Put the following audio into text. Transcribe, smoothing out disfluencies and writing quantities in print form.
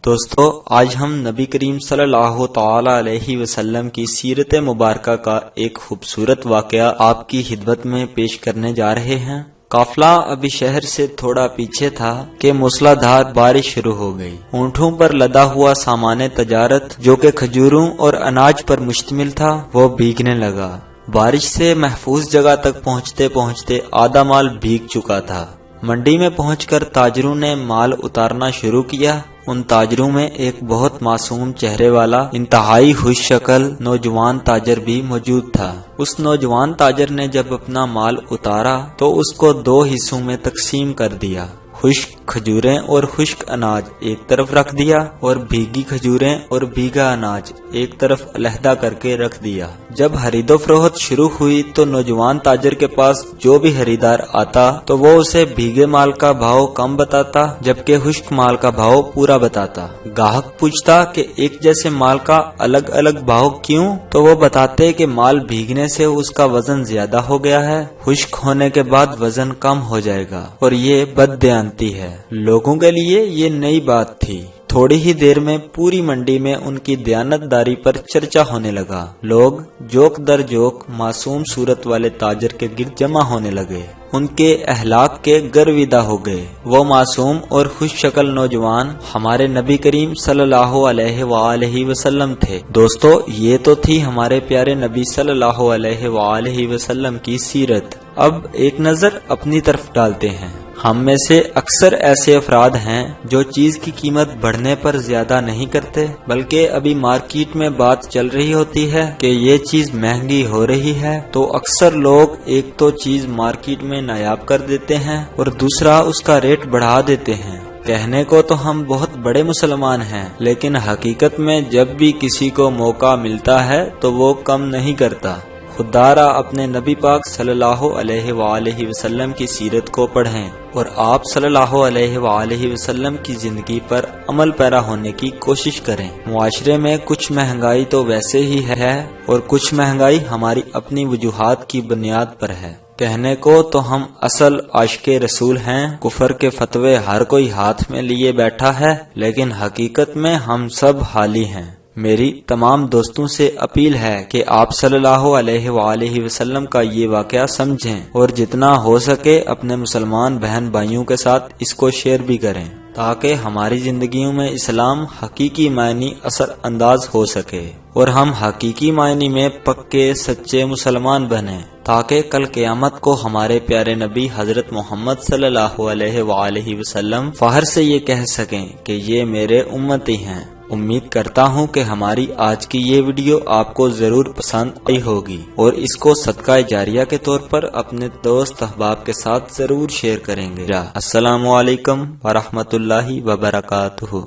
دوستو، آج ہم نبی کریم صلی اللہ تعالی علیہ وسلم کی سیرت مبارکہ کا ایک خوبصورت واقعہ آپ کی خدمت میں پیش کرنے جا رہے ہیں۔ قافلہ ابھی شہر سے تھوڑا پیچھے تھا کہ موسلا دھار بارش شروع ہو گئی۔ اونٹوں پر لدا ہوا سامان تجارت جو کہ کھجوروں اور اناج پر مشتمل تھا وہ بھیگنے لگا۔ بارش سے محفوظ جگہ تک پہنچتے پہنچتے آدھا مال بھیگ چکا تھا۔ منڈی میں پہنچ کر تاجروں نے مال اتارنا شروع کیا۔ ان تاجروں میں ایک بہت معصوم چہرے والا انتہائی خوش شکل نوجوان تاجر بھی موجود تھا۔ اس نوجوان تاجر نے جب اپنا مال اتارا تو اس کو دو حصوں میں تقسیم کر دیا۔ خشک کھجوریں اور خشک اناج ایک طرف رکھ دیا اور بھیگی کھجوریں اور بھیگا اناج ایک طرف علیحدہ کر کے رکھ دیا۔ جب خرید و فروخت شروع ہوئی تو نوجوان تاجر کے پاس جو بھی خریدار آتا تو وہ اسے بھیگے مال کا بھاؤ کم بتاتا جبکہ خشک مال کا بھاؤ پورا بتاتا۔ گاہک پوچھتا کہ ایک جیسے مال کا الگ الگ بھاؤ کیوں؟ تو وہ بتاتے کہ مال بھیگنے سے اس کا وزن زیادہ ہو گیا ہے، خشک ہونے کے بعد وزن کم ہو جائے گا، اور یہ بددیانتی ہے۔ لوگوں کے لیے یہ نئی بات تھی۔ تھوڑی ہی دیر میں پوری منڈی میں ان کی دیانت داری پر چرچا ہونے لگا۔ لوگ جوک در جوک معصوم صورت والے تاجر کے گرد جمع ہونے لگے۔ ان کے اخلاق کے گرویدہ ہو گئے۔ وہ معصوم اور خوش شکل نوجوان ہمارے نبی کریم صلی اللہ علیہ وآلہ وسلم تھے۔ دوستو، یہ تو تھی ہمارے پیارے نبی صلی اللہ علیہ وآلہ وسلم کی سیرت۔ اب ایک نظر اپنی طرف ڈالتے ہیں۔ ہم میں سے اکثر ایسے افراد ہیں جو چیز کی قیمت بڑھنے پر زیادہ نہیں کرتے، بلکہ ابھی مارکیٹ میں بات چل رہی ہوتی ہے کہ یہ چیز مہنگی ہو رہی ہے تو اکثر لوگ ایک تو چیز مارکیٹ میں نایاب کر دیتے ہیں اور دوسرا اس کا ریٹ بڑھا دیتے ہیں۔ کہنے کو تو ہم بہت بڑے مسلمان ہیں، لیکن حقیقت میں جب بھی کسی کو موقع ملتا ہے تو وہ کم نہیں کرتا۔ خدارا اپنے نبی پاک صلی اللہ علیہ وآلہ وسلم کی سیرت کو پڑھیں اور آپ صلی اللہ علیہ وآلہ وسلم کی زندگی پر عمل پیرا ہونے کی کوشش کریں۔ معاشرے میں کچھ مہنگائی تو ویسے ہی ہے اور کچھ مہنگائی ہماری اپنی وجوہات کی بنیاد پر ہے۔ کہنے کو تو ہم اصل عاشق رسول ہیں، کفر کے فتوے ہر کوئی ہاتھ میں لیے بیٹھا ہے، لیکن حقیقت میں ہم سب حالی ہیں۔ میری تمام دوستوں سے اپیل ہے کہ آپ صلی اللہ علیہ وآلہ وسلم کا یہ واقعہ سمجھیں اور جتنا ہو سکے اپنے مسلمان بہن بھائیوں کے ساتھ اس کو شیئر بھی کریں تاکہ ہماری زندگیوں میں اسلام حقیقی معنی اثر انداز ہو سکے اور ہم حقیقی معنی میں پکے سچے مسلمان بنیں، تاکہ کل قیامت کو ہمارے پیارے نبی حضرت محمد صلی اللہ علیہ وآلہ وسلم فخر سے یہ کہہ سکیں کہ یہ میرے امتی ہیں۔ امید کرتا ہوں کہ ہماری آج کی یہ ویڈیو آپ کو ضرور پسند آئی ہوگی اور اس کو صدقہ جاریہ کے طور پر اپنے دوست احباب کے ساتھ ضرور شیئر کریں گے۔ السلام علیکم ورحمۃ اللہ وبرکاتہ۔